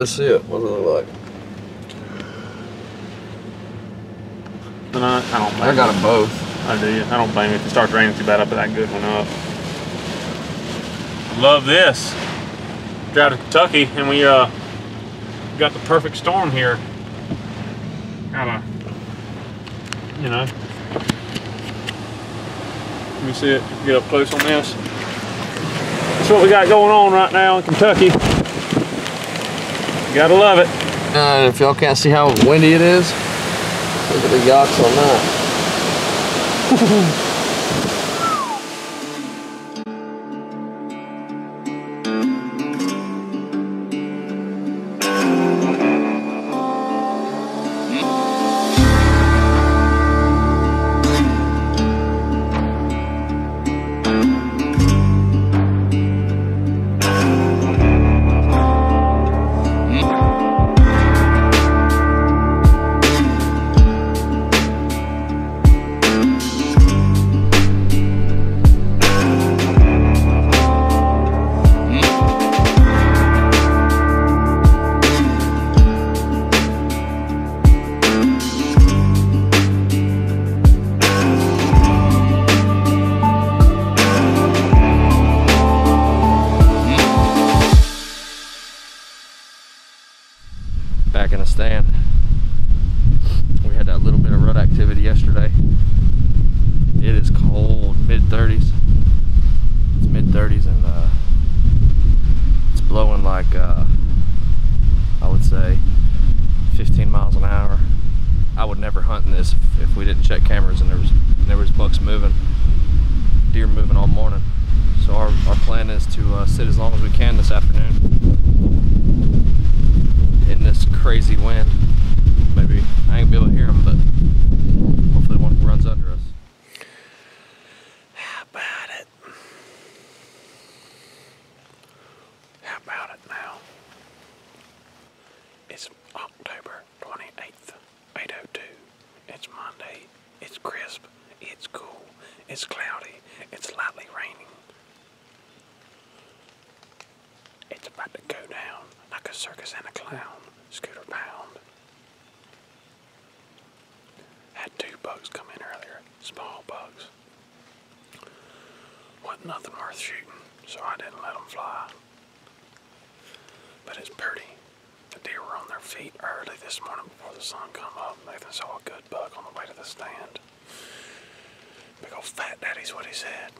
Let's see it. What does it look like? I don't blame I got them both. I do. I don't blame you. If it starts raining too bad, I put that good one up. Love this. Drive to Kentucky and we got the perfect storm here. Kinda, you know. Let me see it. Get up close on this. That's what we got going on right now in Kentucky. You gotta love it. And if y'all can't see how windy it is, look at the yachts on that. Back in the stand. We had that little bit of rut activity yesterday. It is cold, mid-30s. It's mid-30s and it's blowing like I would say 15 miles an hour. I would never hunt in this if we didn't check cameras and there was bucks moving, deer moving all morning. So our plan is to sit as long as we can this afternoon in this crazy wind. Maybe I ain't gonna be able to hear them, but hopefully one runs under us. How about it? How about it now? It's October 28th, 8:02. It's Monday. It's crisp. It's cool. It's cloudy. It's lightly raining. It's about to go down like a circus and a clown. Scooter pound. Had 2 bugs come in earlier. Small bugs. Wasn't nothing worth shooting, so I didn't let them fly. But it's pretty. The deer were on their feet early this morning before the sun come up. Nathan saw a good bug on the way to the stand. Big old fat daddy's what he said.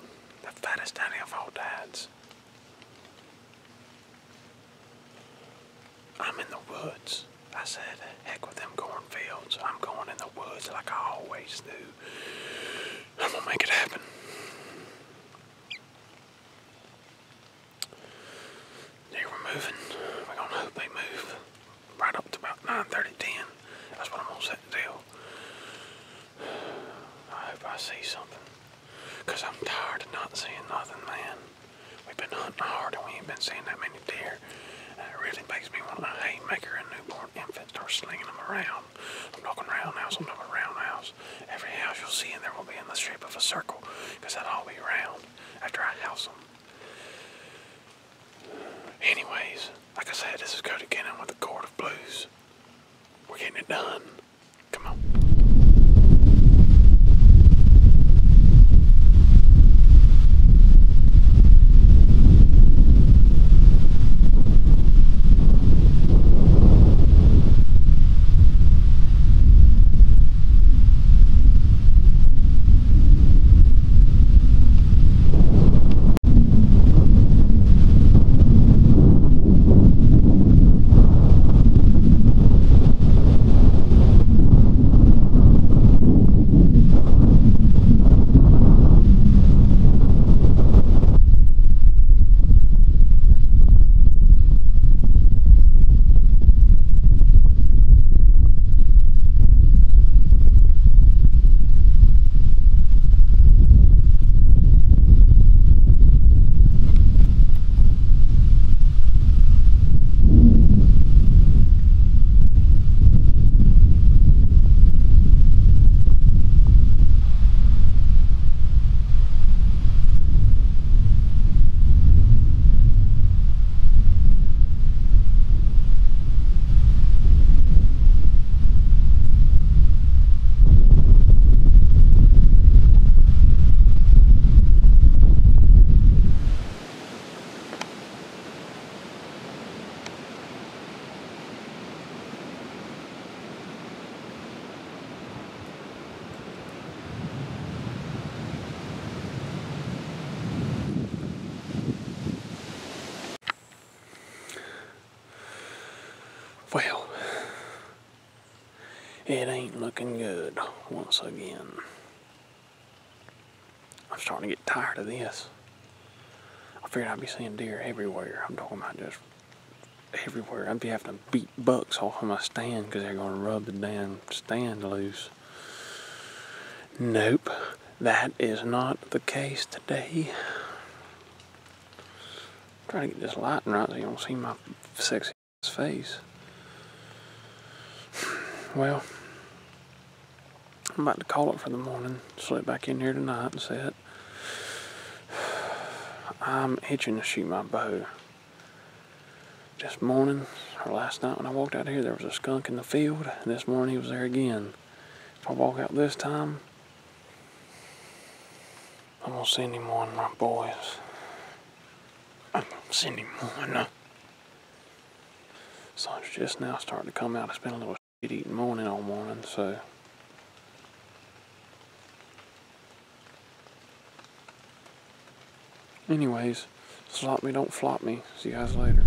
The fattest daddy of all dads. I'm in the woods. I said, heck with them cornfields. I'm going in the woods like I always do. I'm gonna make it happen. They were moving. We're gonna hope they move right up to about 9:30, 10. That's what I'm gonna set the deal. I hope I see something. Cause I'm tired of not seeing nothing, man. We've been hunting hard and we ain't been seeing that many deer. And it really makes me want a haymaker and newborn infant start slinging them around. I'm talking roundhouse on top of roundhouse. Every house you'll see in there will be in the shape of a circle, because that'll all be round after I house them. Anyways, like I said, this is Cody Kennan with the Court of Blues. We're getting it done. Come on. Well, it ain't looking good once again. I'm starting to get tired of this. I figured I'd be seeing deer everywhere. I'm talking about just everywhere. I'd be having to beat bucks off of my stand because they're going to rub the damn stand loose. Nope, that is not the case today. I'm trying to get this lighting right so you don't see my sexy face. Well, I'm about to call it for the morning. Slip back in here tonight and set. I'm itching to shoot my bow. This morning, or last night when I walked out here, there was a skunk in the field. And this morning he was there again. If I walk out this time, I'm gonna send him one of my boys. I'm gonna send him one. Sun's just now starting to come out. It's been a little shit-eating morning all morning, so. Anyways, slop me, don't flop me. See you guys later.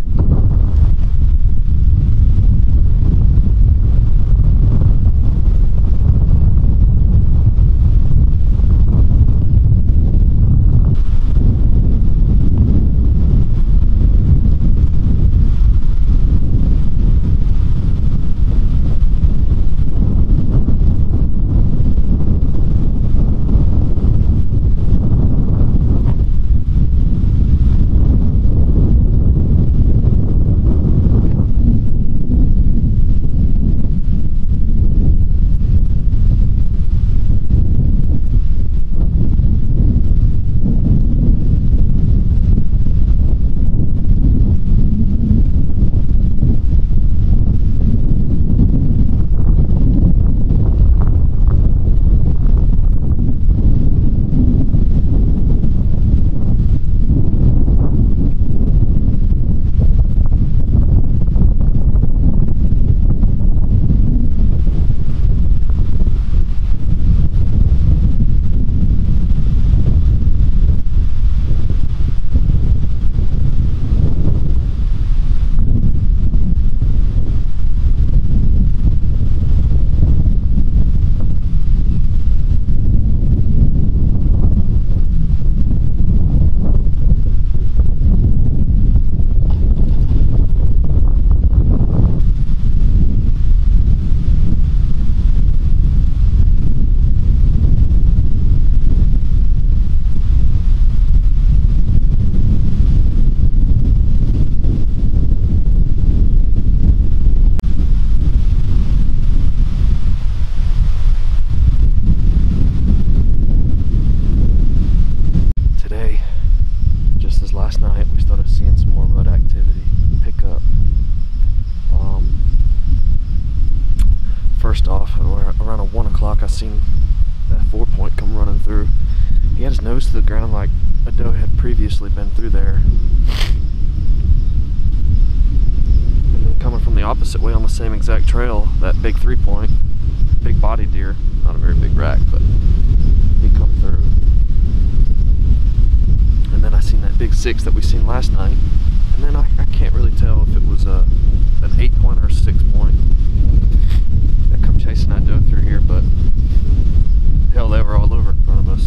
First off, around 1 o'clock, I seen that 4-point come running through. He had his nose to the ground like a doe had previously been through there. And then coming from the opposite way on the same exact trail, that big 3-point, big body deer, not a very big rack, but he come through. And then I seen that big 6 that we seen last night. And then I can't really tell if it was an 8-point or a 6-point that come chasing that doe through here, but hell, they were all over in front of us.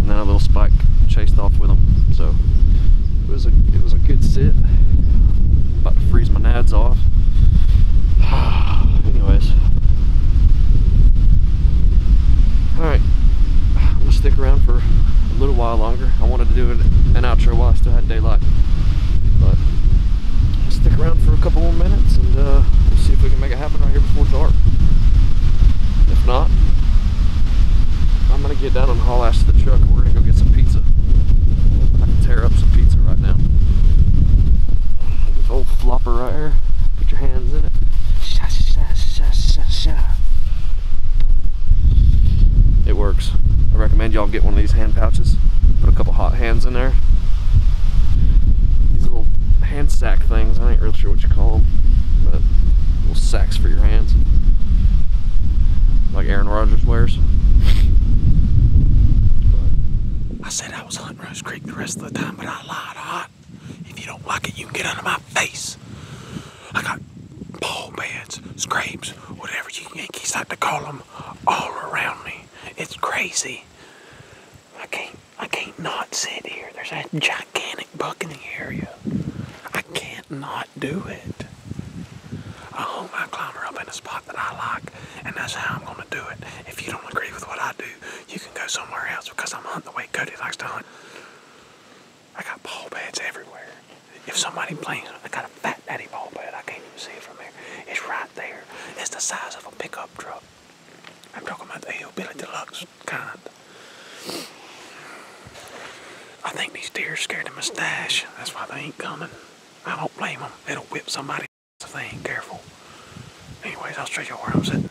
And then a little spike chased off with them, so it was a good sit. About to freeze my nads off. Anyways, all right, I'm gonna stick around for a little while longer. I wanted to do an outro while I still had daylight, but I'll stick around for a couple more minutes and we'll see if we can make it happen right here before dark. If not, I'm gonna get down and haul ass to the truck and we're gonna go get some pizza. I can tear up some pizza right now. This old flopper right here. Put your hands in it. Sha, sha, sha, sha, sha. It works. I recommend y'all get one of these hand pouches. Put a couple hot hands in there. These little hand sack things, I ain't really sure what you call them, but little sacks for your hands. Like Aaron Rodgers wears. I said I was hunting Rose Creek the rest of the time, but I lied. If you don't like it, you can get under my face. I got ball beds, scrapes, whatever you Yankees like to call them, all around me. It's crazy. I can't not sit here. There's a gigantic buck in the area. I can't not do it. I hung my climber up in a spot that I like, and that's how I'm gonna do it. If you don't agree with what I do, you can go somewhere else because I'm hunting the way Cody likes to hunt. I got ball beds everywhere. If somebody blames, I got a fat daddy ball bed. I can't even see it from there. It's right there. It's the size of a pickup truck. I'm talking about the Hillbilly Deluxe kind. I think these deer scared of my stash. That's why they ain't coming. I don't blame them. It'll whip somebody if they ain't careful. Anyways, I'll show you where I'm sitting.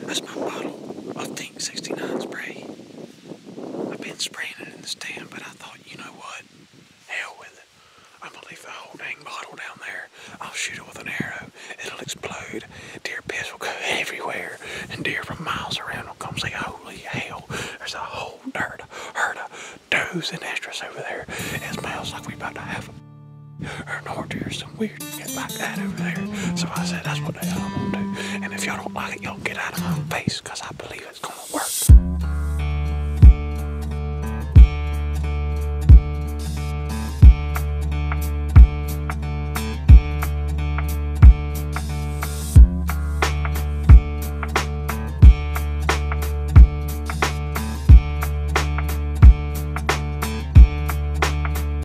That's my bottle of Think 69 spray. I've been spraying it in the stand, but I thought, you know what? Hell with it. I'm gonna leave the whole dang bottle down there. I'll shoot it with an arrow. It'll explode. Deer piss will go everywhere. And deer from miles around will come say, holy hell, there's a whole herd of does and estrus over there. It smells like we about to have or nor there's some weird shit like that over there. So I said, that's what the hell I'm gonna do. And if y'all don't like it, y'all get out of my face, because I believe it's gonna